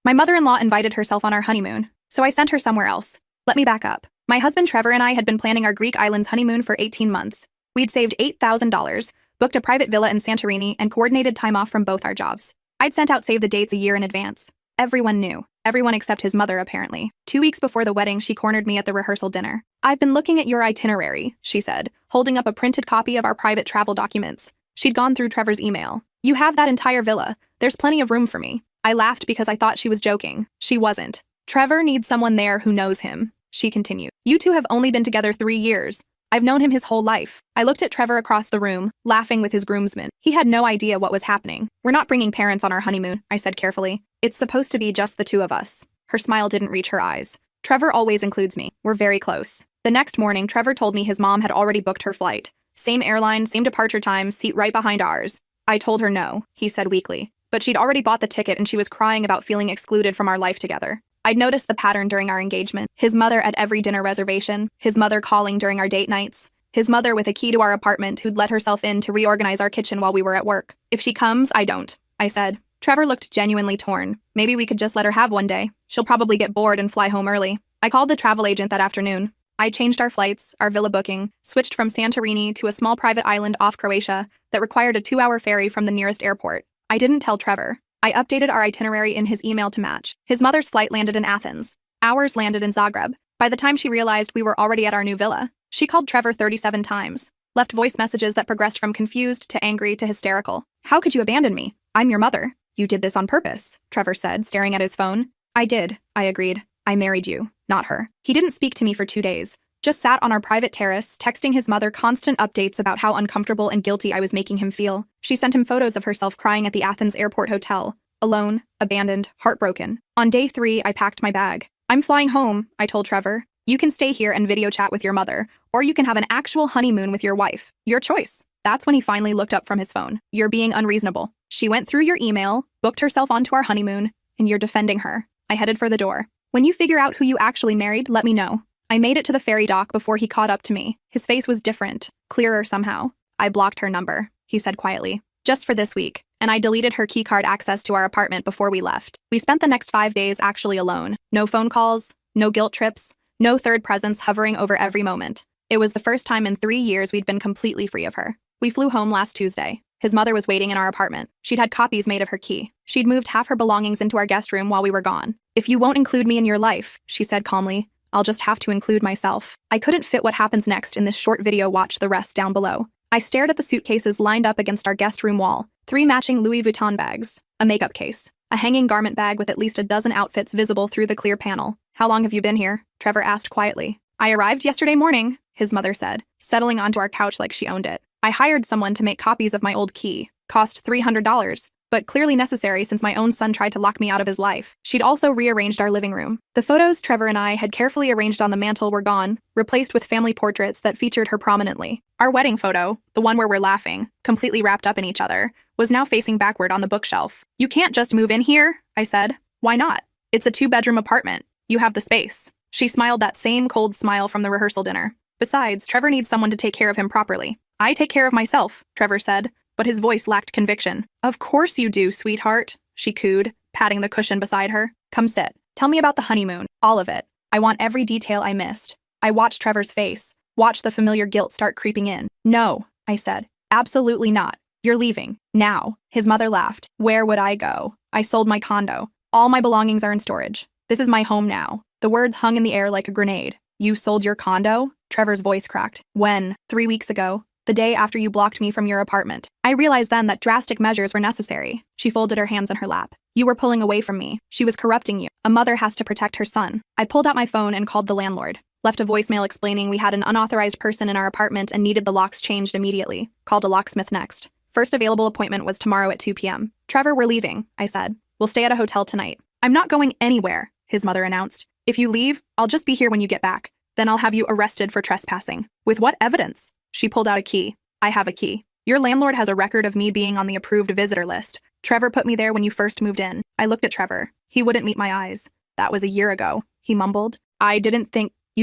My mother-in-law invited herself on our honeymoon, so I sent her somewhere else. Let me back up. My husband Trevor and I had been planning our Greek islands honeymoon for 18 months. We'd saved $8,000, booked a private villa in Santorini, and coordinated time off from both our jobs. I'd sent out save the dates a year in advance. Everyone knew. Everyone except his mother, apparently. 2 weeks before the wedding, she cornered me at the rehearsal dinner. "I've been looking at your itinerary," she said, holding up a printed copy of our private travel documents. She'd gone through Trevor's email. "You have that entire villa. There's plenty of room for me." I laughed because I thought she was joking. She wasn't. "Trevor needs someone there who knows him," she continued. "You two have only been together 3 years. I've known him his whole life." I looked at Trevor across the room, laughing with his groomsmen. He had no idea what was happening. "We're not bringing parents on our honeymoon," I said carefully. "It's supposed to be just the two of us." Her smile didn't reach her eyes. "Trevor always includes me. We're very close." The next morning, Trevor told me his mom had already booked her flight. Same airline, same departure time, seat right behind ours. I told her no, he said weakly. But she'd already bought the ticket and she was crying about feeling excluded from our life together. I'd noticed the pattern during our engagement. His mother at every dinner reservation, his mother calling during our date nights, his mother with a key to our apartment who'd let herself in to reorganize our kitchen while we were at work. "If she comes, I don't," I said. Trevor looked genuinely torn. "Maybe we could just let her have one day. She'll probably get bored and fly home early." I called the travel agent that afternoon. I changed our flights, our villa booking, switched from Santorini to a small private island off Croatia that required a 2-hour ferry from the nearest airport. I didn't tell Trevor. I updated our itinerary in his email to match. His mother's flight landed in Athens. Ours landed in Zagreb. By the time she realized we were already at our new villa, she called Trevor 37 times, left voice messages that progressed from confused to angry to hysterical. "How could you abandon me? I'm your mother." "You did this on purpose," Trevor said, staring at his phone. "I did," I agreed. "I married you, not her." He didn't speak to me for 2 days. Just sat on our private terrace, texting his mother constant updates about how uncomfortable and guilty I was making him feel. She sent him photos of herself crying at the Athens airport hotel, alone, abandoned, heartbroken. On day 3, I packed my bag. "I'm flying home," I told Trevor. "You can stay here and video chat with your mother, or you can have an actual honeymoon with your wife. Your choice." That's when he finally looked up from his phone. "You're being unreasonable. She went through your email, booked herself onto our honeymoon, and you're defending her." I headed for the door. "When you figure out who you actually married, let me know." I made it to the ferry dock before he caught up to me. His face was different, clearer somehow. "I blocked her number," he said quietly. "Just for this week. And I deleted her keycard access to our apartment before we left." We spent the next 5 days actually alone. No phone calls, no guilt trips, no third presence hovering over every moment. It was the first time in 3 years we'd been completely free of her. We flew home last Tuesday. His mother was waiting in our apartment. She'd had copies made of her key. She'd moved half her belongings into our guest room while we were gone. "If you won't include me in your life," she said calmly, "I'll just have to include myself." I couldn't fit what happens next in this short video. Watch the rest down below. I stared at the suitcases lined up against our guest room wall. 3 matching Louis Vuitton bags, a makeup case, a hanging garment bag with at least a dozen outfits visible through the clear panel. "How long have you been here?" Trevor asked quietly. "I arrived yesterday morning," his mother said, settling onto our couch like she owned it. "I hired someone to make copies of my old key. Cost $300, but clearly necessary since my own son tried to lock me out of his life." She'd also rearranged our living room. The photos Trevor and I had carefully arranged on the mantle were gone, replaced with family portraits that featured her prominently. Our wedding photo, the one where we're laughing, completely wrapped up in each other, was now facing backward on the bookshelf. "You can't just move in here," I said. "Why not? It's a 2-bedroom apartment. You have the space." She smiled that same cold smile from the rehearsal dinner. "Besides, Trevor needs someone to take care of him properly." "I take care of myself," Trevor said, but his voice lacked conviction. "Of course you do, sweetheart," she cooed, patting the cushion beside her. "Come sit. Tell me about the honeymoon, all of it. I want every detail I missed." I watched Trevor's face, watched the familiar guilt start creeping in. "No," I said. "Absolutely not. You're leaving. Now." His mother laughed. "Where would I go? I sold my condo. All my belongings are in storage. This is my home now." The words hung in the air like a grenade. "You sold your condo?" Trevor's voice cracked. "When? 3 weeks ago. The day after you blocked me from your apartment." I realized then that drastic measures were necessary. She folded her hands in her lap. "You were pulling away from me. She was corrupting you. A mother has to protect her son." I pulled out my phone and called the landlord. Left a voicemail explaining we had an unauthorized person in our apartment and needed the locks changed immediately. Called a locksmith next. First available appointment was tomorrow at 2 p.m. "Trevor, we're leaving," I said. "We'll stay at a hotel tonight." "I'm not going anywhere," his mother announced. "If you leave, I'll just be here when you get back. Then I'll have you arrested for trespassing." "With what evidence?" She pulled out a key. "I have a key. Your landlord has a record of me being on the approved visitor list. Trevor put me there when you first moved in." I looked at Trevor. He wouldn't meet my eyes. "That was a year ago," he mumbled. You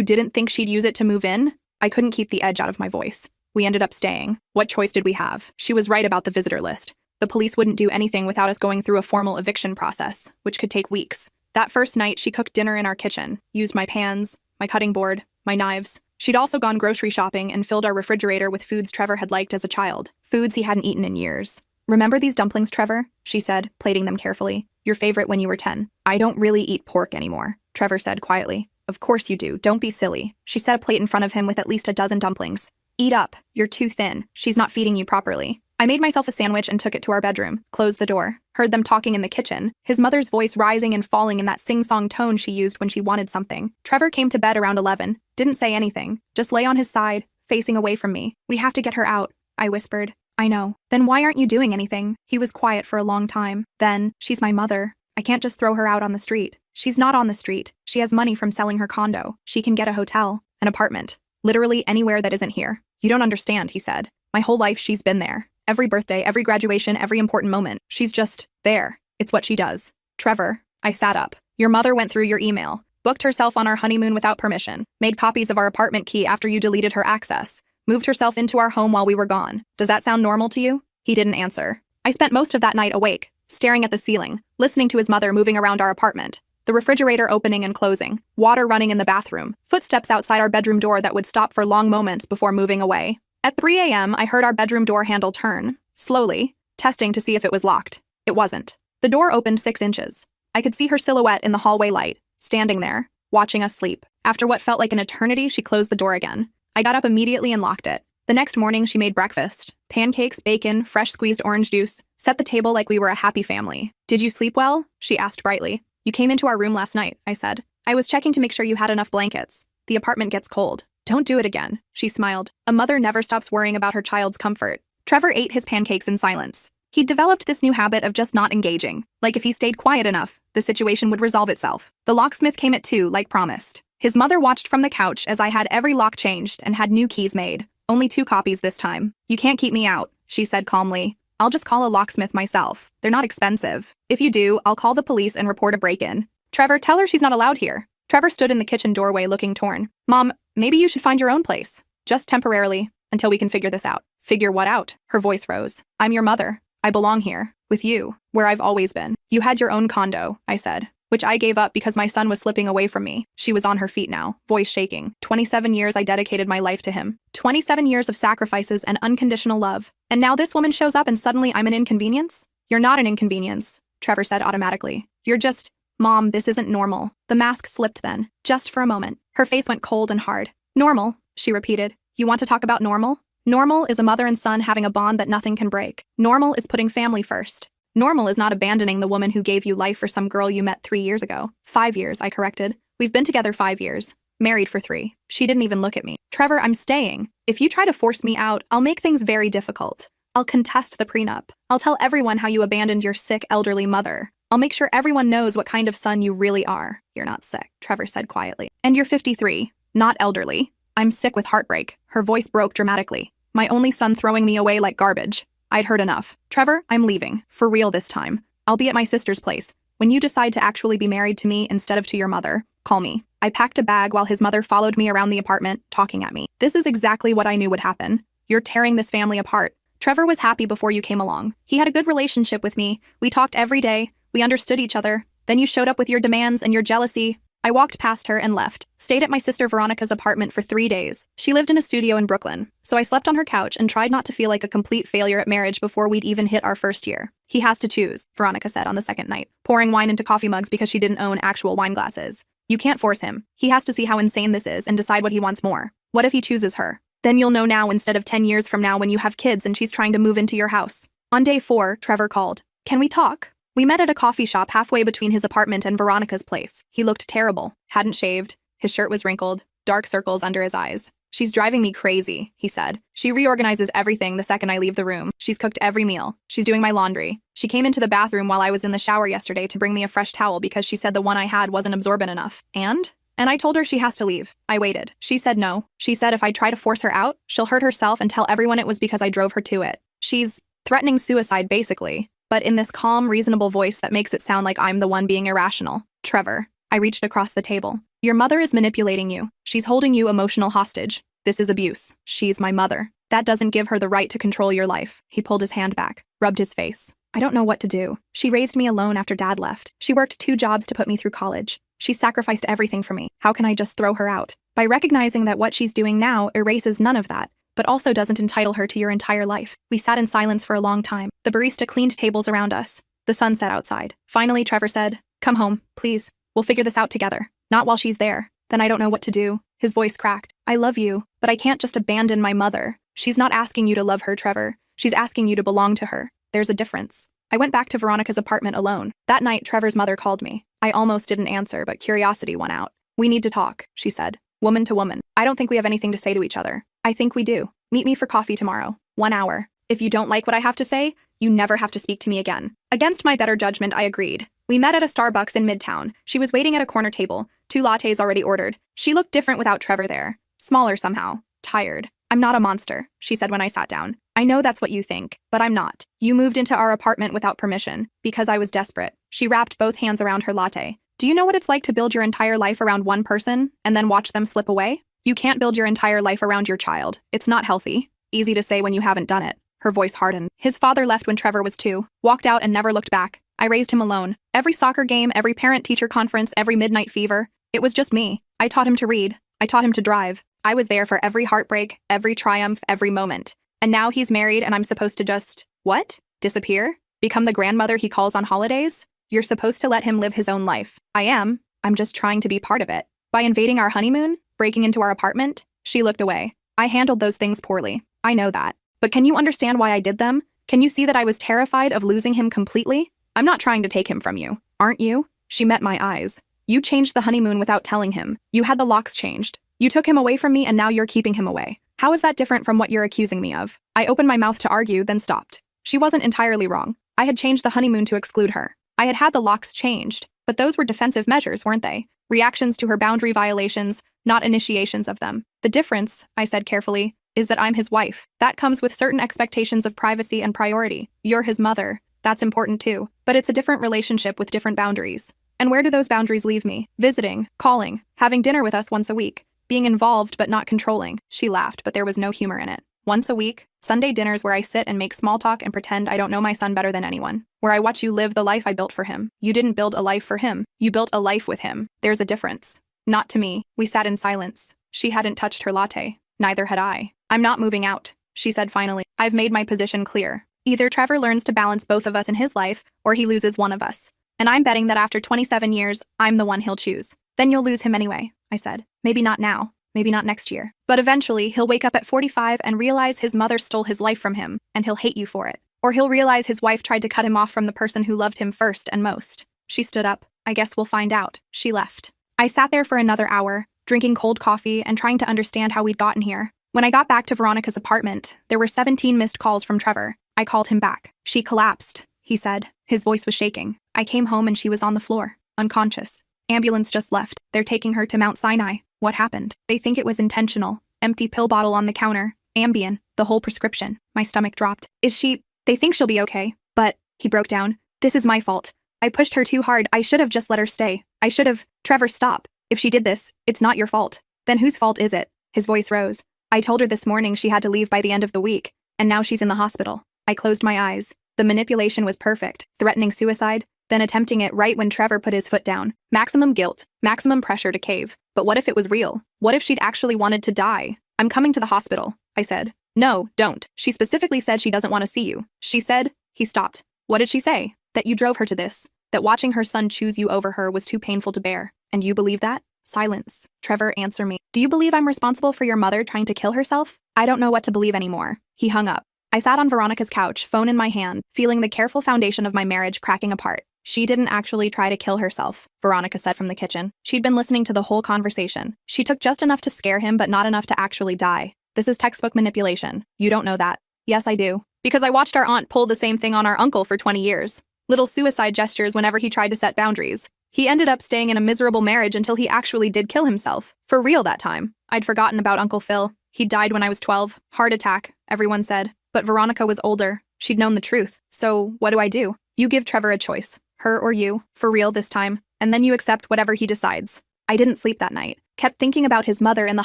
didn't think she'd use it to move in?" I couldn't keep the edge out of my voice. "We ended up staying. What choice did we have? She was right about the visitor list. The police wouldn't do anything without us going through a formal eviction process, which could take weeks. That first night, she cooked dinner in our kitchen, used my pans, my cutting board, my knives. She'd also gone grocery shopping and filled our refrigerator with foods Trevor had liked as a child, foods he hadn't eaten in years. "Remember these dumplings, Trevor?" she said, plating them carefully. "Your favorite when you were 10. "I don't really eat pork anymore," Trevor said quietly. "Of course you do. Don't be silly." She set a plate in front of him with at least a dozen dumplings. "Eat up. You're too thin. She's not feeding you properly." I made myself a sandwich and took it to our bedroom, closed the door, heard them talking in the kitchen, his mother's voice rising and falling in that sing-song tone she used when she wanted something. Trevor came to bed around 11, didn't say anything, just lay on his side, facing away from me. "We have to get her out," I whispered. "I know." "Then why aren't you doing anything?" He was quiet for a long time. Then, "She's my mother. I can't just throw her out on the street." "She's not on the street. She has money from selling her condo. She can get a hotel, an apartment, literally anywhere that isn't here." "You don't understand," he said. "My whole life she's been there. Every birthday, every graduation, every important moment. She's just there. It's what she does." "Trevor," I sat up. "Your mother went through your email, booked herself on our honeymoon without permission, made copies of our apartment key after you deleted her access, moved herself into our home while we were gone. Does that sound normal to you?" He didn't answer. I spent most of that night awake, staring at the ceiling, listening to his mother moving around our apartment, the refrigerator opening and closing, water running in the bathroom, footsteps outside our bedroom door that would stop for long moments before moving away. At 3 a.m., I heard our bedroom door handle turn, slowly, testing to see if it was locked. It wasn't. The door opened 6 inches. I could see her silhouette in the hallway light, standing there, watching us sleep. After what felt like an eternity, she closed the door again. I got up immediately and locked it. The next morning, she made breakfast. Pancakes, bacon, fresh squeezed orange juice, set the table like we were a happy family. "Did you sleep well?" she asked brightly. "You came into our room last night," I said. "I was checking to make sure you had enough blankets. The apartment gets cold." "Don't do it again," she smiled. A mother never stops worrying about her child's comfort. Trevor ate his pancakes in silence. He'd developed this new habit of just not engaging. Like if he stayed quiet enough, the situation would resolve itself. The locksmith came at 2, like promised. His mother watched from the couch as I had every lock changed and had new keys made. "Only 2 copies this time. You can't keep me out," she said calmly. "I'll just call a locksmith myself. They're not expensive. If you do, I'll call the police and report a break-in. Trevor, tell her she's not allowed here." Trevor stood in the kitchen doorway looking torn. "Mom, maybe you should find your own place. Just temporarily, until we can figure this out." "Figure what out?" Her voice rose. "I'm your mother. I belong here, with you, where I've always been." "You had your own condo," I said, "which I gave up because my son was slipping away from me." She was on her feet now, voice shaking. 27 years I dedicated my life to him. 27 years of sacrifices and unconditional love. And now this woman shows up and suddenly I'm an inconvenience? "You're not an inconvenience," Trevor said automatically. "You're just, Mom, this isn't normal." The mask slipped then, just for a moment. Her face went cold and hard. "Normal," she repeated. "You want to talk about normal?" Normal is a mother and son having a bond that nothing can break. Normal is putting family first. Normal is not abandoning the woman who gave you life for some girl you met 3 years ago. 5 years, I corrected. We've been together 5 years. Married for 3. She didn't even look at me. "Trevor, I'm staying. If you try to force me out, I'll make things very difficult. I'll contest the prenup. I'll tell everyone how you abandoned your sick, elderly mother. I'll make sure everyone knows what kind of son you really are." "You're not sick," Trevor said quietly. "And you're 53, not elderly." "I'm sick with heartbreak." Her voice broke dramatically. "My only son throwing me away like garbage." I'd heard enough. "Trevor, I'm leaving. For real this time. I'll be at my sister's place. When you decide to actually be married to me instead of to your mother, call me." I packed a bag while his mother followed me around the apartment, talking at me. "This is exactly what I knew would happen. You're tearing this family apart. Trevor was happy before you came along. He had a good relationship with me. We talked every day. We understood each other. Then you showed up with your demands and your jealousy." I walked past her and left. Stayed at my sister Veronica's apartment for 3 days. She lived in a studio in Brooklyn, so I slept on her couch and tried not to feel like a complete failure at marriage before we'd even hit our first year. "He has to choose," Veronica said on the second night, pouring wine into coffee mugs because she didn't own actual wine glasses. "You can't force him. He has to see how insane this is and decide what he wants more. What if he chooses her? Then you'll know now instead of 10 years from now when you have kids and she's trying to move into your house." On day 4, Trevor called. "Can we talk?" We met at a coffee shop halfway between his apartment and Veronica's place. He looked terrible. Hadn't shaved. His shirt was wrinkled. Dark circles under his eyes. "She's driving me crazy," he said. "She reorganizes everything the second I leave the room. She's cooked every meal. She's doing my laundry. She came into the bathroom while I was in the shower yesterday to bring me a fresh towel because she said the one I had wasn't absorbent enough. And I told her she has to leave. I waited. She said no. She said if I try to force her out, she'll hurt herself and tell everyone it was because I drove her to it. She's threatening suicide, basically, but in this calm, reasonable voice that makes it sound like I'm the one being irrational. Trevor." I reached across the table. "Your mother is manipulating you. She's holding you emotional hostage. This is abuse. She's my mother. That doesn't give her the right to control your life. He pulled his hand back, rubbed his face. I don't know what to do. She raised me alone after Dad left. She worked 2 jobs to put me through college. She sacrificed everything for me. How can I just throw her out? By recognizing that what she's doing now erases none of that, but also doesn't entitle her to your entire life. We sat in silence for a long time. The barista cleaned tables around us. The sun set outside. Finally, Trevor said, "Come home, please. We'll figure this out together." Not while she's there. Then I don't know what to do. His voice cracked. I love you, but I can't just abandon my mother. She's not asking you to love her, Trevor. She's asking you to belong to her. There's a difference. I went back to Veronica's apartment alone. That night, Trevor's mother called me. I almost didn't answer, but curiosity won out. "We need to talk," she said, woman to woman. "I don't think we have anything to say to each other." "I think we do. Meet me for coffee tomorrow. 1 hour. If you don't like what I have to say, you never have to speak to me again." Against my better judgment, I agreed. We met at a Starbucks in Midtown. She was waiting at a corner table, 2 lattes already ordered. She looked different without Trevor there. Smaller somehow. Tired. "I'm not a monster," she said when I sat down. "I know that's what you think, but I'm not. You moved into our apartment without permission, because I was desperate." She wrapped both hands around her latte. "Do you know what it's like to build your entire life around one person, and then watch them slip away? You can't build your entire life around your child. It's not healthy. Easy to say when you haven't done it." Her voice hardened. "His father left when Trevor was 2, walked out and never looked back. I raised him alone. Every soccer game, every parent-teacher conference, every midnight fever. It was just me. I taught him to read. I taught him to drive. I was there for every heartbreak, every triumph, every moment. And now he's married and I'm supposed to just, what? Disappear? Become the grandmother he calls on holidays? You're supposed to let him live his own life. I am. I'm just trying to be part of it. By invading our honeymoon, breaking into our apartment." She looked away. "I handled those things poorly. I know that. But can you understand why I did them? Can you see that I was terrified of losing him completely? I'm not trying to take him from you. Aren't you?" She met my eyes. "You changed the honeymoon without telling him. You had the locks changed. You took him away from me and now you're keeping him away. How is that different from what you're accusing me of?" I opened my mouth to argue, then stopped. She wasn't entirely wrong. I had changed the honeymoon to exclude her. I had had the locks changed, but those were defensive measures, weren't they? Reactions to her boundary violations, not initiations of them. "The difference," I said carefully, "is that I'm his wife. That comes with certain expectations of privacy and priority. You're his mother. That's important too. But it's a different relationship with different boundaries. And where do those boundaries leave me? Visiting, calling, having dinner with us once a week. Being involved but not controlling." She laughed, but there was no humor in it. "Once a week, Sunday dinners where I sit and make small talk and pretend I don't know my son better than anyone. Where I watch you live the life I built for him. You didn't build a life for him. You built a life with him. There's a difference." "Not to me." We sat in silence. She hadn't touched her latte. Neither had I. "I'm not moving out," she said finally. "I've made my position clear. Either Trevor learns to balance both of us in his life, or he loses one of us. And I'm betting that after 27 years, I'm the one he'll choose." "Then you'll lose him anyway," I said. "Maybe not now. Maybe not next year. But eventually, he'll wake up at 45 and realize his mother stole his life from him, and he'll hate you for it. Or he'll realize his wife tried to cut him off from the person who loved him first and most." She stood up. "I guess we'll find out." She left. I sat there for another hour, drinking cold coffee and trying to understand how we'd gotten here. When I got back to Veronica's apartment, there were 17 missed calls from Trevor. I called him back. "She collapsed," he said. His voice was shaking. "I came home and she was on the floor, unconscious. Ambulance just left. They're taking her to Mount Sinai." "What happened?" "They think it was intentional. Empty pill bottle on the counter. Ambien. The whole prescription." My stomach dropped. They think she'll be okay. But," he broke down, "this is my fault. I pushed her too hard. I should have just let her stay. I should have. Trevor, stop. If she did this, it's not your fault." "Then whose fault is it?" His voice rose. "I told her this morning she had to leave by the end of the week, and now she's in the hospital." I closed my eyes. The manipulation was perfect. Threatening suicide, then attempting it right when Trevor put his foot down. Maximum guilt, maximum pressure to cave. But what if it was real? What if she'd actually wanted to die? "I'm coming to the hospital," I said. "No, don't. She specifically said she doesn't want to see you. She said," he stopped. "What did she say?" "That you drove her to this. That watching her son choose you over her was too painful to bear. And you believe that?" Silence. "Trevor, answer me. Do you believe I'm responsible for your mother trying to kill herself?" "I don't know what to believe anymore." He hung up. I sat on Veronica's couch, phone in my hand, feeling the careful foundation of my marriage cracking apart. "She didn't actually try to kill herself," Veronica said from the kitchen. She'd been listening to the whole conversation. "She took just enough to scare him, but not enough to actually die. This is textbook manipulation. You don't know that." "Yes, I do. Because I watched our aunt pull the same thing on our uncle for 20 years. Little suicide gestures whenever he tried to set boundaries. He ended up staying in a miserable marriage until he actually did kill himself. For real that time. I'd forgotten about Uncle Phil. He died when I was 12. Heart attack, everyone said. But Veronica was older. She'd known the truth. So what do? You give Trevor a choice. Her or you. For real this time. And then you accept whatever he decides." I didn't sleep that night. Kept thinking about his mother in the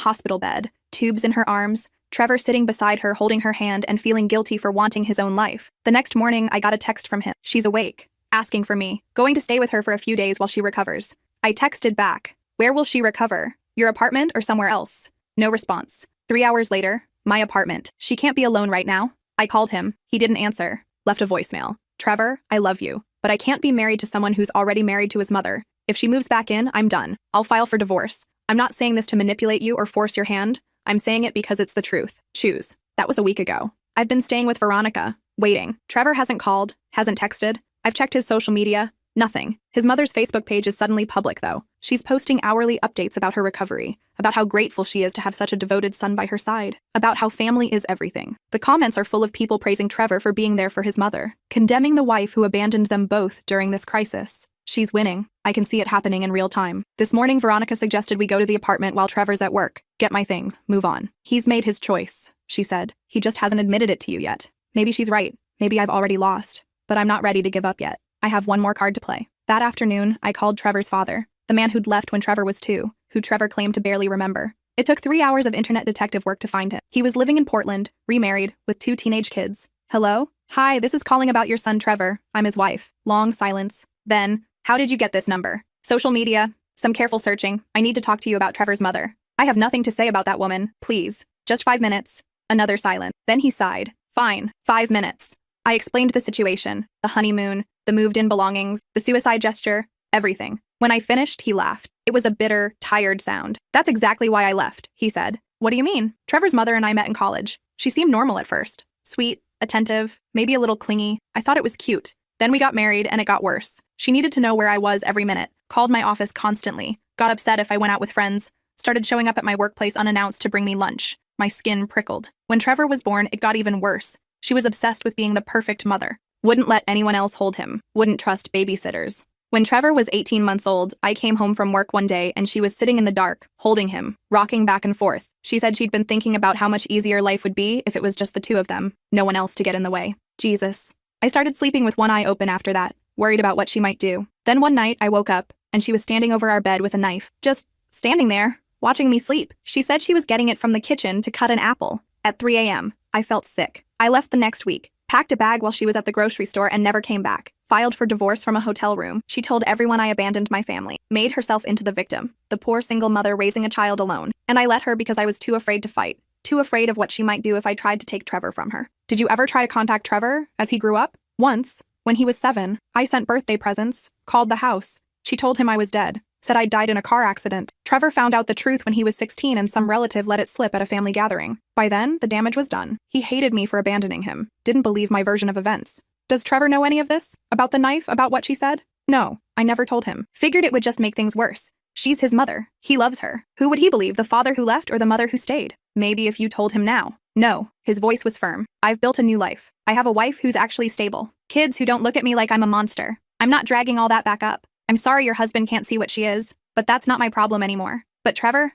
hospital bed. Tubes in her arms. Trevor sitting beside her, holding her hand and feeling guilty for wanting his own life. The next morning, I got a text from him. She's awake, asking for me, going to stay with her for a few days while she recovers. I texted back, where will she recover? Your apartment or somewhere else? No response. 3 hours later, my apartment. She can't be alone right now. I called him. He didn't answer. Left a voicemail. Trevor, I love you, but I can't be married to someone who's already married to his mother. If she moves back in, I'm done. I'll file for divorce. I'm not saying this to manipulate you or force your hand. I'm saying it because it's the truth. Choose. That was a week ago. I've been staying with Veronica, waiting. Trevor hasn't called, hasn't texted. I've checked his social media. Nothing. His mother's Facebook page is suddenly public, though. She's posting hourly updates about her recovery, about how grateful she is to have such a devoted son by her side, about how family is everything. The comments are full of people praising Trevor for being there for his mother, condemning the wife who abandoned them both during this crisis. She's winning. I can see it happening in real time. This morning, Veronica suggested we go to the apartment while Trevor's at work. Get my things, move on. He's made his choice, she said. He just hasn't admitted it to you yet. Maybe she's right. Maybe I've already lost. But I'm not ready to give up yet. I have one more card to play. That afternoon, I called Trevor's father, the man who'd left when Trevor was 2, who Trevor claimed to barely remember. It took 3 hours of internet detective work to find him. He was living in Portland, remarried, with 2 teenage kids. Hello? Hi, this is calling about your son Trevor. I'm his wife. Long silence. Then, how did you get this number? Social media. Some careful searching. I need to talk to you about Trevor's mother. I have nothing to say about that woman. Please. Just 5 minutes. Another silence. Then he sighed. Fine. 5 minutes. I explained the situation, the honeymoon, the moved-in belongings, the suicide gesture, everything. When I finished, he laughed. It was a bitter, tired sound. That's exactly why I left, he said. What do you mean? Trevor's mother and I met in college. She seemed normal at first. Sweet, attentive, maybe a little clingy. I thought it was cute. Then we got married and it got worse. She needed to know where I was every minute, called my office constantly, got upset if I went out with friends, started showing up at my workplace unannounced to bring me lunch. My skin prickled. When Trevor was born, it got even worse. She was obsessed with being the perfect mother. Wouldn't let anyone else hold him. Wouldn't trust babysitters. When Trevor was 18 months old, I came home from work one day and she was sitting in the dark, holding him, rocking back and forth. She said she'd been thinking about how much easier life would be if it was just the 2 of them, no one else to get in the way. Jesus. I started sleeping with one eye open after that, worried about what she might do. Then one night, I woke up, and she was standing over our bed with a knife, just standing there, watching me sleep. She said she was getting it from the kitchen to cut an apple. At 3 a.m., I felt sick. I left the next week, packed a bag while she was at the grocery store and never came back. Filed for divorce from a hotel room. She told everyone I abandoned my family. Made herself into the victim, the poor single mother raising a child alone. And I let her because I was too afraid to fight. Too afraid of what she might do if I tried to take Trevor from her. Did you ever try to contact Trevor as he grew up? Once, when he was 7, I sent birthday presents, called the house. She told him I was dead, said I'd died in a car accident. Trevor found out the truth when he was 16 and some relative let it slip at a family gathering. By then, the damage was done. He hated me for abandoning him. Didn't believe my version of events. Does Trevor know any of this? About the knife? About what she said? No, I never told him. Figured it would just make things worse. She's his mother. He loves her. Who would he believe, the father who left or the mother who stayed? Maybe if you told him now. No, his voice was firm. I've built a new life. I have a wife who's actually stable. Kids who don't look at me like I'm a monster. I'm not dragging all that back up. I'm sorry your husband can't see what she is, but that's not my problem anymore. But Trevor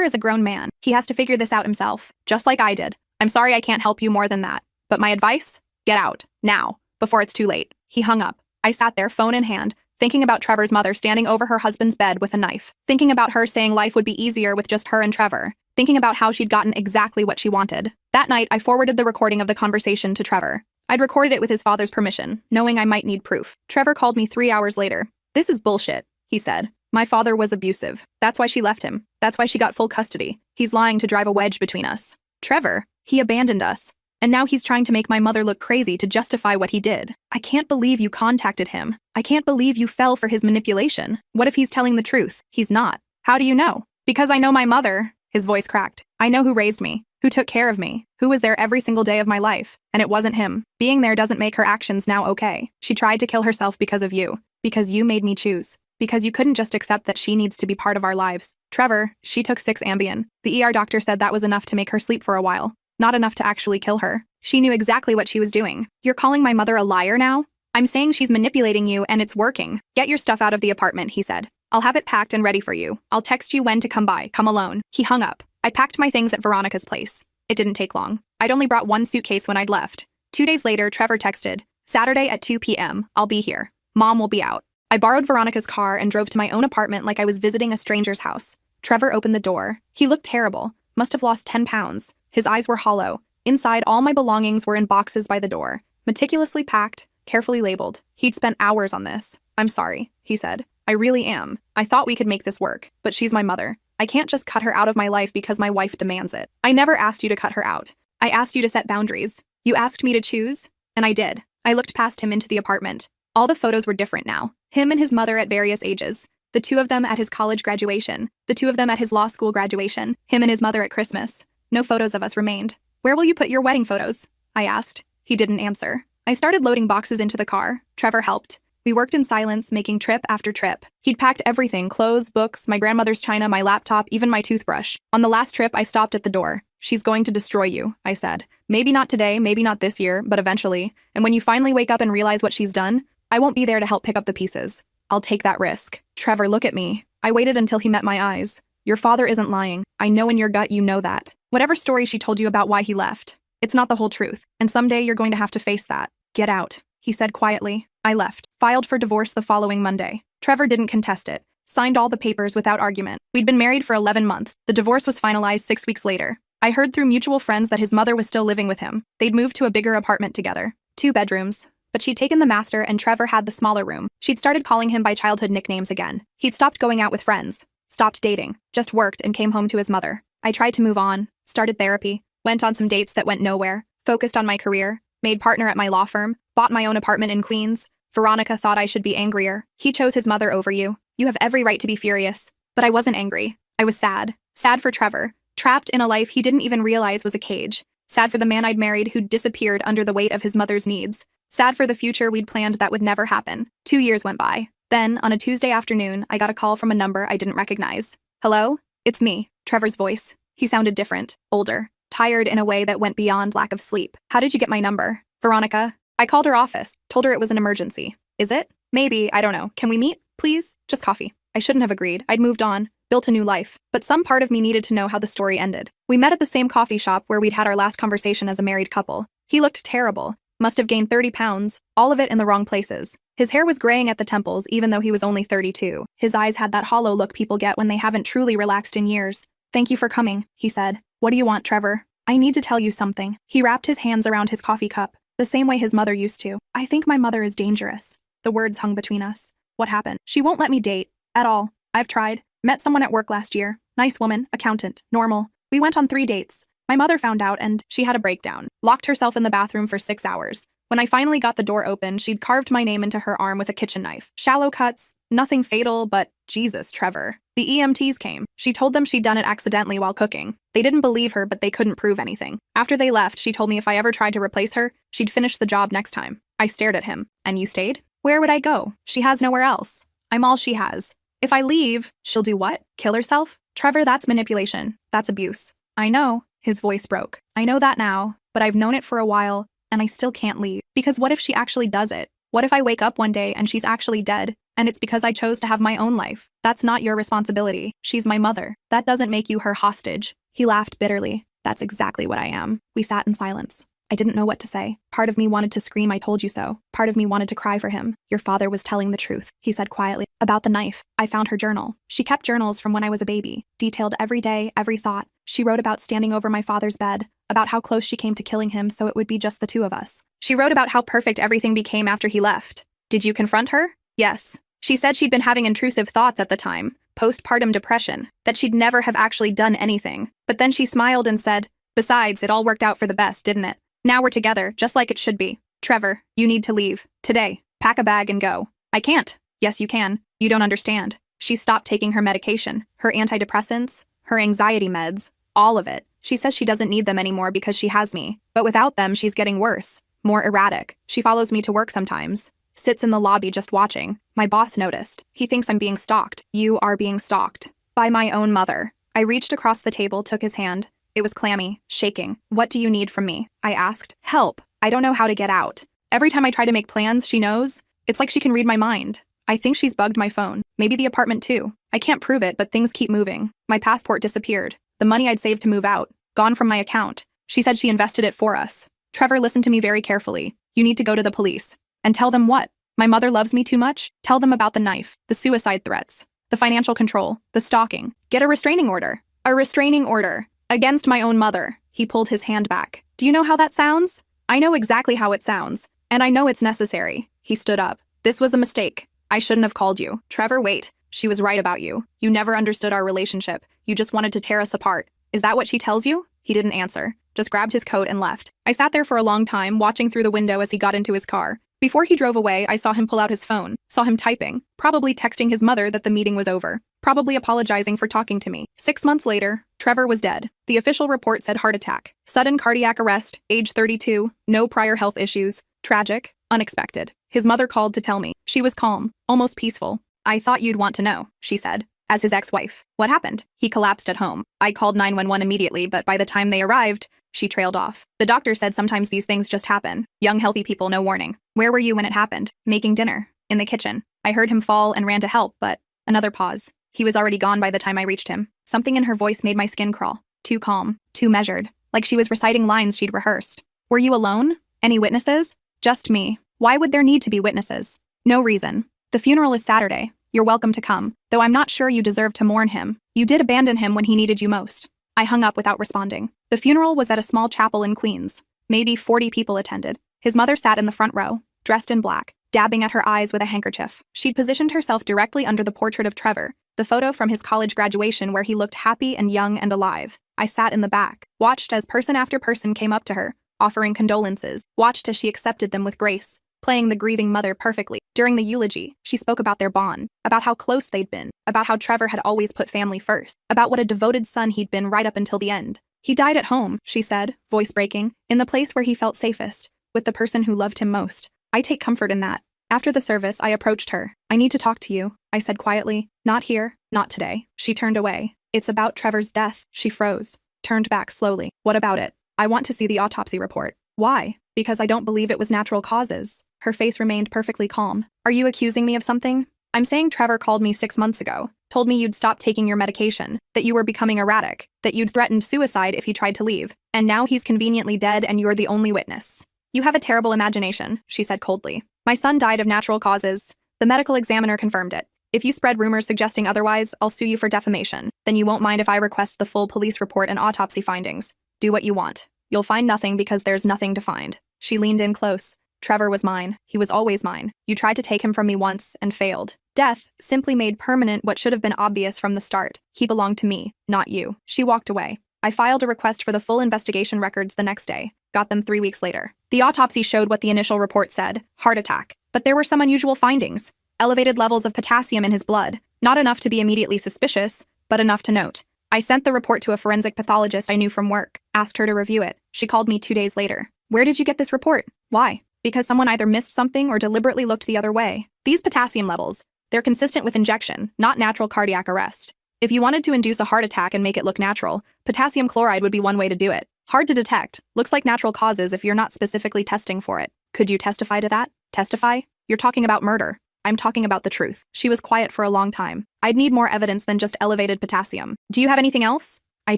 is a grown man. He has to figure this out himself, just like I did. I'm sorry I can't help you more than that. But my advice? Get out, now, before it's too late. He hung up. I sat there, phone in hand, thinking about Trevor's mother standing over her husband's bed with a knife. Thinking about her saying life would be easier with just her and Trevor. Thinking about how she'd gotten exactly what she wanted. That night, I forwarded the recording of the conversation to Trevor. I'd recorded it with his father's permission, knowing I might need proof. Trevor called me 3 hours later. This is bullshit, he said. My father was abusive. That's why she left him. That's why she got full custody. He's lying to drive a wedge between us. Trevor, he abandoned us. And now he's trying to make my mother look crazy to justify what he did. I can't believe you contacted him. I can't believe you fell for his manipulation. What if he's telling the truth? He's not. How do you know? Because I know my mother. His voice cracked. I know who raised me, who took care of me, who was there every single day of my life. And it wasn't him. Being there doesn't make her actions now okay. She tried to kill herself because of you. Because you made me choose. Because you couldn't just accept that she needs to be part of our lives. Trevor, she took 6 Ambien. The ER doctor said that was enough to make her sleep for a while. Not enough to actually kill her. She knew exactly what she was doing. You're calling my mother a liar now? I'm saying she's manipulating you and it's working. Get your stuff out of the apartment, he said. I'll have it packed and ready for you. I'll text you when to come by. Come alone. He hung up. I packed my things at Veronica's place. It didn't take long. I'd only brought 1 suitcase when I'd left. 2 days later, Trevor texted, Saturday at 2 p.m. I'll be here. Mom will be out. I borrowed Veronica's car and drove to my own apartment like I was visiting a stranger's house. Trevor opened the door. He looked terrible. Must have lost 10 pounds. His eyes were hollow. Inside, all my belongings were in boxes by the door, meticulously packed, carefully labeled. He'd spent hours on this. "I'm sorry," he said. "I really am. I thought we could make this work, but she's my mother. I can't just cut her out of my life because my wife demands it. I never asked you to cut her out. I asked you to set boundaries. You asked me to choose, and I did." I looked past him into the apartment. All the photos were different now. Him and his mother at various ages. The two of them at his college graduation. The two of them at his law school graduation. Him and his mother at Christmas. No photos of us remained. "Where will you put your wedding photos?" I asked. He didn't answer. I started loading boxes into the car. Trevor helped. We worked in silence, making trip after trip. He'd packed everything: clothes, books, my grandmother's china, my laptop, even my toothbrush. On the last trip, I stopped at the door. "She's going to destroy you," I said. "Maybe not today, maybe not this year, but eventually. And when you finally wake up and realize what she's done, I won't be there to help pick up the pieces. I'll take that risk." "Trevor, look at me." I waited until he met my eyes. "Your father isn't lying. I know in your gut you know that. Whatever story she told you about why he left, it's not the whole truth. And someday you're going to have to face that. Get out," he said quietly. I left. Filed for divorce the following Monday. Trevor didn't contest it. Signed all the papers without argument. We'd been married for 11 months. The divorce was finalized 6 weeks later. I heard through mutual friends that his mother was still living with him. They'd moved to a bigger apartment together. 2 bedrooms. But she'd taken the master and Trevor had the smaller room. She'd started calling him by childhood nicknames again. He'd stopped going out with friends. Stopped dating. Just worked and came home to his mother. I tried to move on. Started therapy. Went on some dates that went nowhere. Focused on my career. Made partner at my law firm. Bought my own apartment in Queens. Veronica thought I should be angrier. "He chose his mother over you. You have every right to be furious." But I wasn't angry. I was sad. Sad for Trevor. Trapped in a life he didn't even realize was a cage. Sad for the man I'd married who'd disappeared under the weight of his mother's needs. Sad for the future we'd planned that would never happen. 2 years went by. Then, on a Tuesday afternoon, I got a call from a number I didn't recognize. "Hello? It's me." Trevor's voice. He sounded different, older, tired in a way that went beyond lack of sleep. "How did you get my number?" "Veronica." I called her office, told her it was an emergency. "Is it?" "Maybe, I don't know. Can we meet? Please? Just coffee." I shouldn't have agreed. I'd moved on, built a new life. But some part of me needed to know how the story ended. We met at the same coffee shop where we'd had our last conversation as a married couple. He looked terrible. Must have gained 30 pounds, all of it in the wrong places. His hair was graying at the temples even though he was only 32. His eyes had that hollow look people get when they haven't truly relaxed in years. "Thank you for coming," he said. "What do you want, Trevor?" "I need to tell you something." He wrapped his hands around his coffee cup, the same way his mother used to. "I think my mother is dangerous." The words hung between us. "What happened?" "She won't let me date. At all. I've tried. Met someone at work last year. Nice woman, accountant, normal. We went on 3 dates. My mother found out and she had a breakdown. Locked herself in the bathroom for 6 hours. When I finally got the door open, she'd carved my name into her arm with a kitchen knife. Shallow cuts, nothing fatal, but Jesus, Trevor. The EMTs came. She told them she'd done it accidentally while cooking. They didn't believe her, but they couldn't prove anything. After they left, she told me if I ever tried to replace her, she'd finish the job next time. I stared at him. "And you stayed?" "Where would I go? She has nowhere else. I'm all she has. If I leave, she'll do what? Kill herself?" "Trevor, that's manipulation. That's abuse." "I know." His voice broke. "I know that now, but I've known it for a while, and I still can't leave. Because what if she actually does it? What if I wake up one day and she's actually dead, and it's because I chose to have my own life? That's not your responsibility. She's my mother. That doesn't make you her hostage." He laughed bitterly. "That's exactly what I am." We sat in silence. I didn't know what to say. Part of me wanted to scream, "I told you so." Part of me wanted to cry for him. "Your father was telling the truth," he said quietly. "About the knife. I found her journal. She kept journals from when I was a baby, detailed every day, every thought. She wrote about standing over my father's bed, about how close she came to killing him so it would be just the two of us. She wrote about how perfect everything became after he left. Did you confront her?" "Yes." She said she'd been having intrusive thoughts at the time, postpartum depression, that she'd never have actually done anything. But then she smiled and said, "Besides, it all worked out for the best, didn't it? Now we're together, just like it should be. Trevor, you need to leave. Today. Pack a bag and go." "I can't." "Yes, you can. You don't understand. She stopped taking her medication, her antidepressants, her anxiety meds, all of it. She says she doesn't need them anymore because she has me. But without them, she's getting worse, more erratic. She follows me to work sometimes. Sits in the lobby just watching. My boss noticed. He thinks I'm being stalked." "You are being stalked. By my own mother." I reached across the table, took his hand. It was clammy, shaking. "What do you need from me?" I asked. "Help. I don't know how to get out. Every time I try to make plans, she knows. It's like she can read my mind. I think she's bugged my phone. Maybe the apartment too. I can't prove it, but things keep moving. My passport disappeared. The money I'd saved to move out. Gone from my account. She said she invested it for us." Trevor listened to me very carefully. "You need to go to the police. And tell them what? My mother loves me too much? Tell them about the knife, the suicide threats, the financial control, the stalking. Get a restraining order. A restraining order. Against my own mother." He pulled his hand back. Do you know how that sounds? I know exactly how it sounds. And I know it's necessary. He stood up. This was a mistake. I shouldn't have called you. Trevor, wait. She was right about you. You never understood our relationship. You just wanted to tear us apart. Is that what she tells you? He didn't answer, just grabbed his coat and left. I sat there for a long time, watching through the window as he got into his car. Before he drove away, I saw him pull out his phone, saw him typing, probably texting his mother that the meeting was over, probably apologizing for talking to me. 6 months later, Trevor was dead. The official report said heart attack, sudden cardiac arrest, age 32, no prior health issues, tragic, unexpected. His mother called to tell me. She was calm, almost peaceful. I thought you'd want to know, she said. As his ex-wife. What happened? He collapsed at home. I called 911 immediately, but by the time they arrived, she trailed off. The doctor said sometimes these things just happen. Young, healthy people, no warning. Where were you when it happened? Making dinner. In the kitchen. I heard him fall and ran to help, but another pause. He was already gone by the time I reached him. Something in her voice made my skin crawl. Too calm. Too measured. Like she was reciting lines she'd rehearsed. Were you alone? Any witnesses? Just me. Why would there need to be witnesses? No reason. The funeral is Saturday. You're welcome to come, though I'm not sure you deserve to mourn him. You did abandon him when he needed you most. I hung up without responding. The funeral was at a small chapel in Queens. Maybe 40 people attended. His mother sat in the front row, dressed in black, dabbing at her eyes with a handkerchief. She'd positioned herself directly under the portrait of Trevor, the photo from his college graduation where he looked happy and young and alive. I sat in the back, watched as person after person came up to her, offering condolences, watched as she accepted them with grace, playing the grieving mother perfectly. During the eulogy, she spoke about their bond, about how close they'd been, about how Trevor had always put family first, about what a devoted son he'd been right up until the end. He died at home, she said, voice breaking, in the place where he felt safest, with the person who loved him most. I take comfort in that. After the service, I approached her. I need to talk to you, I said quietly. Not here, not today. She turned away. It's about Trevor's death. She froze, turned back slowly. What about it? I want to see the autopsy report. Why? Because I don't believe it was natural causes. Her face remained perfectly calm. Are you accusing me of something? I'm saying Trevor called me 6 months ago, told me you'd stop taking your medication, that you were becoming erratic, that you'd threatened suicide if he tried to leave, and now he's conveniently dead and you're the only witness. You have a terrible imagination, she said coldly. My son died of natural causes. The medical examiner confirmed it. If you spread rumors suggesting otherwise, I'll sue you for defamation. Then you won't mind if I request the full police report and autopsy findings. Do what you want. You'll find nothing because there's nothing to find. She leaned in close. Trevor was mine. He was always mine. You tried to take him from me once and failed. Death simply made permanent what should have been obvious from the start. He belonged to me, not you. She walked away. I filed a request for the full investigation records the next day. Got them 3 weeks later. The autopsy showed what the initial report said, heart attack. But there were some unusual findings. Elevated levels of potassium in his blood. Not enough to be immediately suspicious, but enough to note. I sent the report to a forensic pathologist I knew from work, asked her to review it. She called me 2 days later. Where did you get this report? Why? Because someone either missed something or deliberately looked the other way. These potassium levels, they're consistent with injection, not natural cardiac arrest. If you wanted to induce a heart attack and make it look natural, potassium chloride would be one way to do it. Hard to detect, looks like natural causes if you're not specifically testing for it. Could you testify to that? Testify? You're talking about murder. I'm talking about the truth. She was quiet for a long time. I'd need more evidence than just elevated potassium. Do you have anything else? I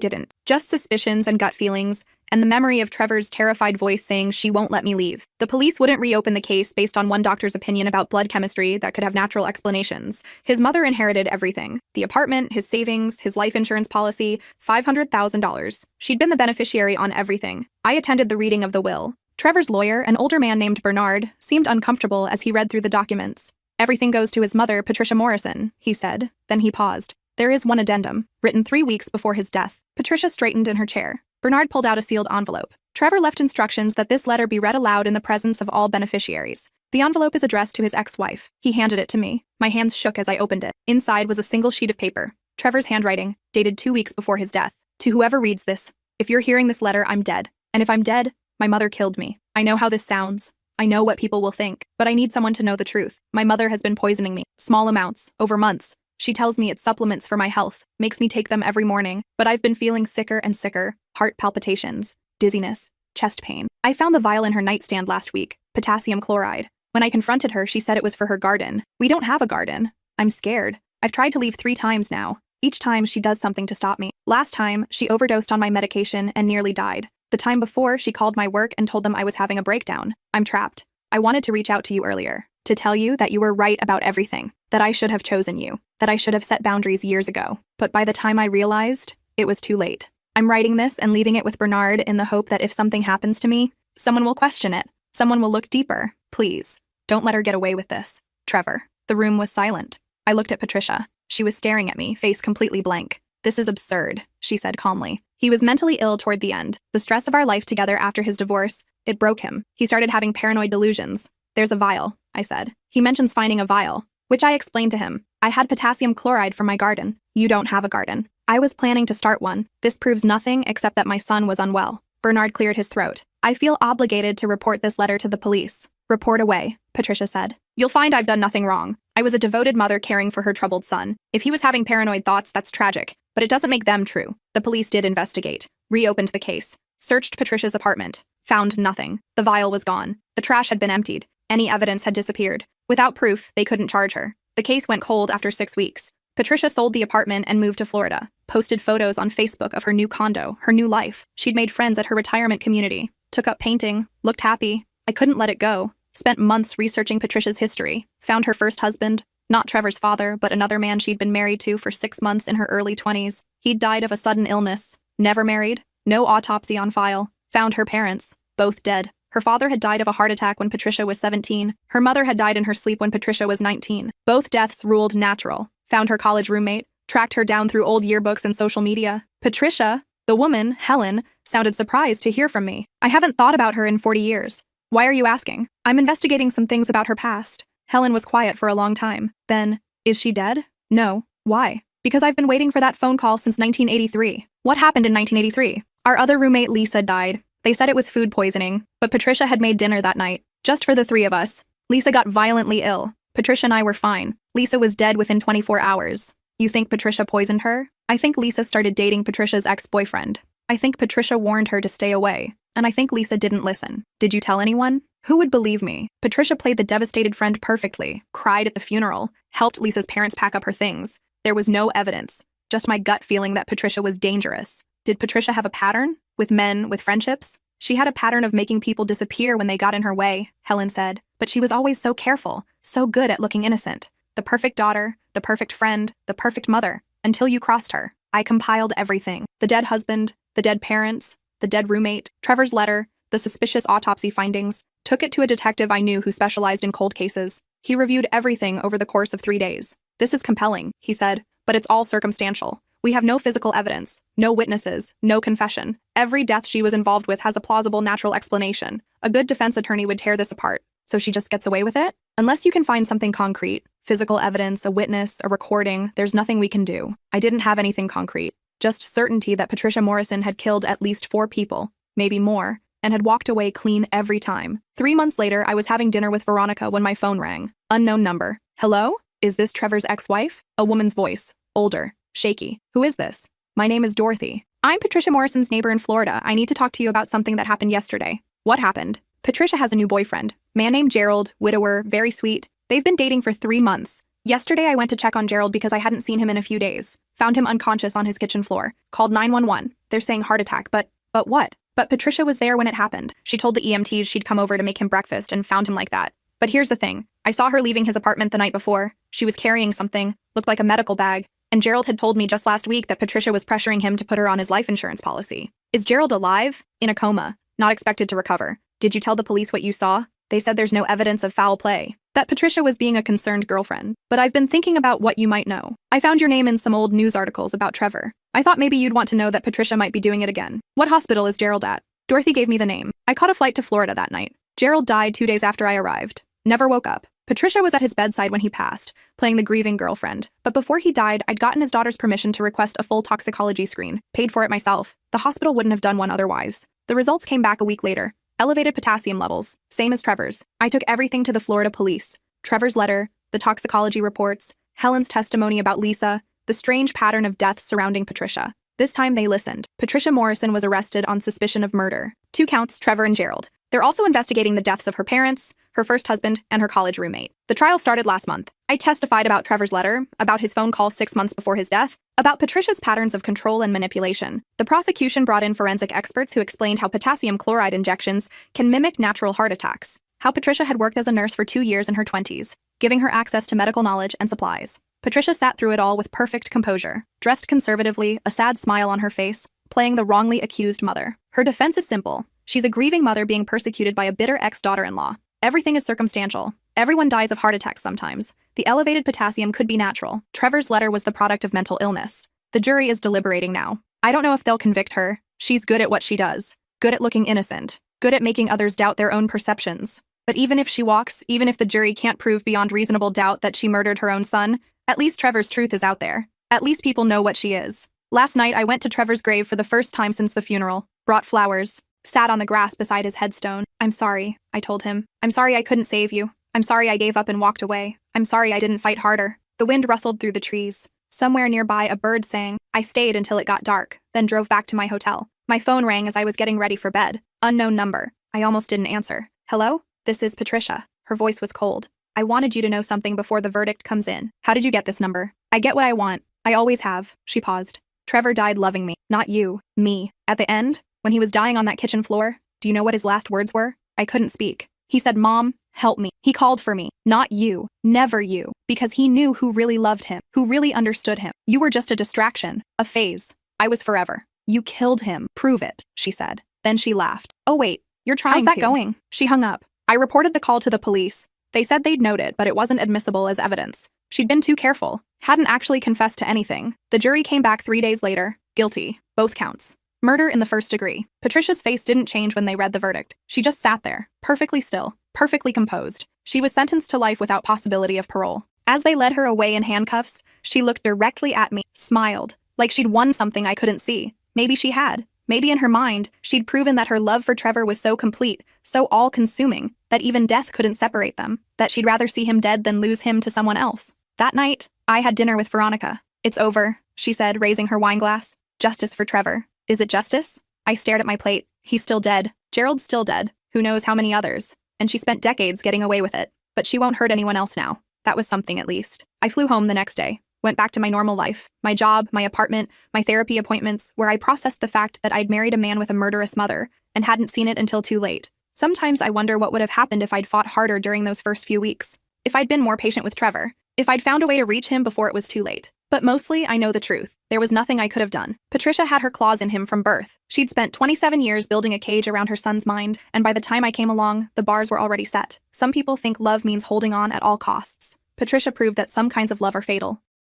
didn't. Just suspicions and gut feelings, and the memory of Trevor's terrified voice saying she won't let me leave. The police wouldn't reopen the case based on one doctor's opinion about blood chemistry that could have natural explanations. His mother inherited everything. The apartment, his savings, his life insurance policy, $500,000. She'd been the beneficiary on everything. I attended the reading of the will. Trevor's lawyer, an older man named Bernard, seemed uncomfortable as he read through the documents. Everything goes to his mother, Patricia Morrison, he said. Then he paused. There is one addendum, written 3 weeks before his death. Patricia straightened in her chair. Bernard pulled out a sealed envelope. Trevor left instructions that this letter be read aloud in the presence of all beneficiaries. The envelope is addressed to his ex-wife. He handed it to me. My hands shook as I opened it. Inside was a single sheet of paper. Trevor's handwriting, dated 2 weeks before his death. To whoever reads this, if you're hearing this letter, I'm dead. And if I'm dead, my mother killed me. I know how this sounds. I know what people will think, but I need someone to know the truth. My mother has been poisoning me. Small amounts, over months. She tells me it's supplements for my health, makes me take them every morning, but I've been feeling sicker and sicker, heart palpitations, dizziness, chest pain. I found the vial in her nightstand last week, potassium chloride. When I confronted her, she said it was for her garden. We don't have a garden. I'm scared. I've tried to leave 3 times now. Each time she does something to stop me. Last time, she overdosed on my medication and nearly died. The time before, she called my work and told them I was having a breakdown. I'm trapped. I wanted to reach out to you earlier, to tell you that you were right about everything, that I should have chosen you, that I should have set boundaries years ago. But by the time I realized, it was too late. I'm writing this and leaving it with Bernard in the hope that if something happens to me, someone will question it. Someone will look deeper. Please, don't let her get away with this. Trevor. The room was silent. I looked at Patricia. She was staring at me, face completely blank. This is absurd, she said calmly. He was mentally ill toward the end. The stress of our life together after his divorce, it broke him. He started having paranoid delusions. There's a vial, I said. He mentions finding a vial, which I explained to him. I had potassium chloride from my garden. You don't have a garden. I was planning to start one. This proves nothing except that my son was unwell. Bernard cleared his throat. I feel obligated to report this letter to the police. Report away, Patricia said. You'll find I've done nothing wrong. I was a devoted mother caring for her troubled son. If he was having paranoid thoughts, that's tragic, but it doesn't make them true. The police did investigate, reopened the case, searched Patricia's apartment, found nothing. The vial was gone. The trash had been emptied. Any evidence had disappeared. Without proof, they couldn't charge her. The case went cold after 6 weeks. Patricia sold the apartment and moved to Florida, posted photos on Facebook of her new condo, her new life. She'd made friends at her retirement community, took up painting, looked happy. I couldn't let it go. Spent months researching Patricia's history, found her first husband, not Trevor's father, but another man she'd been married to for 6 months in her early 20s. He'd died of a sudden illness, never married, no autopsy on file. Found her parents, both dead. Her father had died of a heart attack when Patricia was 17. Her mother had died in her sleep when Patricia was 19. Both deaths ruled natural. Found her college roommate, tracked her down through old yearbooks and social media. Patricia, the woman, Helen, sounded surprised to hear from me. I haven't thought about her in 40 years. Why are you asking? I'm investigating some things about her past. Helen was quiet for a long time. Then, is she dead? No. Why? Because I've been waiting for that phone call since 1983. What happened in 1983? Our other roommate, Lisa, died. They said it was food poisoning, but Patricia had made dinner that night, just for the 3 of us. Lisa got violently ill. Patricia and I were fine. Lisa was dead within 24 hours. You think Patricia poisoned her? I think Lisa started dating Patricia's ex-boyfriend. I think Patricia warned her to stay away, and I think Lisa didn't listen. Did you tell anyone? Who would believe me? Patricia played the devastated friend perfectly, cried at the funeral, helped Lisa's parents pack up her things. There was no evidence, just my gut feeling that Patricia was dangerous. Did Patricia have a pattern? With men, with friendships? She had a pattern of making people disappear when they got in her way, Helen said, but she was always so careful, so good at looking innocent. The perfect daughter, the perfect friend, the perfect mother, until you crossed her. I compiled everything. The dead husband, the dead parents, the dead roommate, Trevor's letter, the suspicious autopsy findings, took it to a detective I knew who specialized in cold cases. He reviewed everything over the course of 3 days. This is compelling, he said, but it's all circumstantial. We have no physical evidence, no witnesses, no confession. Every death she was involved with has a plausible natural explanation. A good defense attorney would tear this apart. So she just gets away with it? Unless you can find something concrete, physical evidence, a witness, a recording, there's nothing we can do. I didn't have anything concrete. Just certainty that Patricia Morrison had killed at least 4 people, maybe more, and had walked away clean every time. 3 months later, I was having dinner with Veronica when my phone rang. Unknown number. Hello? Is this Trevor's ex-wife? A woman's voice. Older. Shaky. Who is this? My name is Dorothy. I'm Patricia Morrison's neighbor in Florida. I need to talk to you about something that happened yesterday. What happened? Patricia has a new boyfriend. Man named Gerald, widower, very sweet. They've been dating for 3 months. Yesterday, I went to check on Gerald because I hadn't seen him in a few days. Found him unconscious on his kitchen floor. Called 911. They're saying heart attack, but what? But Patricia was there when it happened. She told the EMTs she'd come over to make him breakfast and found him like that. But here's the thing. I saw her leaving his apartment the night before. She was carrying something, looked like a medical bag. And Gerald had told me just last week that Patricia was pressuring him to put her on his life insurance policy. Is Gerald alive? In a coma. Not expected to recover. Did you tell the police what you saw? They said there's no evidence of foul play. That Patricia was being a concerned girlfriend. But I've been thinking about what you might know. I found your name in some old news articles about Trevor. I thought maybe you'd want to know that Patricia might be doing it again. What hospital is Gerald at? Dorothy gave me the name. I caught a flight to Florida that night. Gerald died 2 days after I arrived. Never woke up. Patricia was at his bedside when he passed, playing the grieving girlfriend. But before he died, I'd gotten his daughter's permission to request a full toxicology screen, paid for it myself. The hospital wouldn't have done one otherwise. The results came back a week later. Elevated potassium levels, same as Trevor's. I took everything to the Florida police. Trevor's letter, the toxicology reports, Helen's testimony about Lisa, the strange pattern of deaths surrounding Patricia. This time they listened. Patricia Morrison was arrested on suspicion of murder. 2 counts, Trevor and Gerald. They're also investigating the deaths of her parents, her first husband, and her college roommate. The trial started last month. I testified about Trevor's letter, about his phone call 6 months before his death, about Patricia's patterns of control and manipulation. The prosecution brought in forensic experts who explained how potassium chloride injections can mimic natural heart attacks, how Patricia had worked as a nurse for 2 years in her 20s, giving her access to medical knowledge and supplies. Patricia sat through it all with perfect composure, dressed conservatively, a sad smile on her face. playing the wrongly accused mother. Her defense is simple. She's a grieving mother being persecuted by a bitter ex-daughter-in-law. Everything is circumstantial. Everyone dies of heart attacks sometimes. The elevated potassium could be natural. Trevor's letter was the product of mental illness. The jury is deliberating now. I don't know if they'll convict her. She's good at what she does. Good at looking innocent. Good at making others doubt their own perceptions. But even if she walks, even if the jury can't prove beyond reasonable doubt that she murdered her own son, at least Trevor's truth is out there. At least people know what she is. Last night, I went to Trevor's grave for the first time since the funeral, brought flowers, sat on the grass beside his headstone. I'm sorry, I told him. I'm sorry I couldn't save you. I'm sorry I gave up and walked away. I'm sorry I didn't fight harder. The wind rustled through the trees. Somewhere nearby, a bird sang. I stayed until it got dark, then drove back to my hotel. My phone rang as I was getting ready for bed. Unknown number. I almost didn't answer. Hello? This is Patricia. Her voice was cold. I wanted you to know something before the verdict comes in. How did you get this number? I get what I want. I always have. She paused. Trevor died loving me. Not you. Me. At the end, when he was dying on that kitchen floor, do you know what his last words were? I couldn't speak. He said, Mom, help me. He called for me. Not you. Never you. Because he knew who really loved him, who really understood him. You were just a distraction. A phase. I was forever. You killed him. Prove it, she said. Then she laughed. Oh wait, you're trying to. How's that going? She hung up. I reported the call to the police. They said they'd note it, but it wasn't admissible as evidence. She'd been too careful. Hadn't actually confessed to anything. The jury came back 3 days later. Guilty. Both counts. Murder in the first degree. Patricia's face didn't change when they read the verdict. She just sat there, perfectly still, perfectly composed. She was sentenced to life without possibility of parole. As they led her away in handcuffs, she looked directly at me, smiled, like she'd won something I couldn't see. Maybe she had. Maybe in her mind, she'd proven that her love for Trevor was so complete, so all-consuming, that even death couldn't separate them, that she'd rather see him dead than lose him to someone else. That night, I had dinner with Veronica. It's over, she said, raising her wine glass. Justice for Trevor. Is it justice? I stared at my plate. He's still dead. Gerald's still dead. Who knows how many others? And she spent decades getting away with it. But she won't hurt anyone else now. That was something, at least. I flew home the next day. Went back to my normal life. My job, my apartment, my therapy appointments, where I processed the fact that I'd married a man with a murderous mother and hadn't seen it until too late. Sometimes I wonder what would have happened if I'd fought harder during those first few weeks. If I'd been more patient with Trevor. If I'd found a way to reach him before it was too late. But mostly, I know the truth. There was nothing I could have done. Patricia had her claws in him from birth. She'd spent 27 years building a cage around her son's mind, and by the time I came along, the bars were already set. Some people think love means holding on at all costs. Patricia proved that some kinds of love are fatal.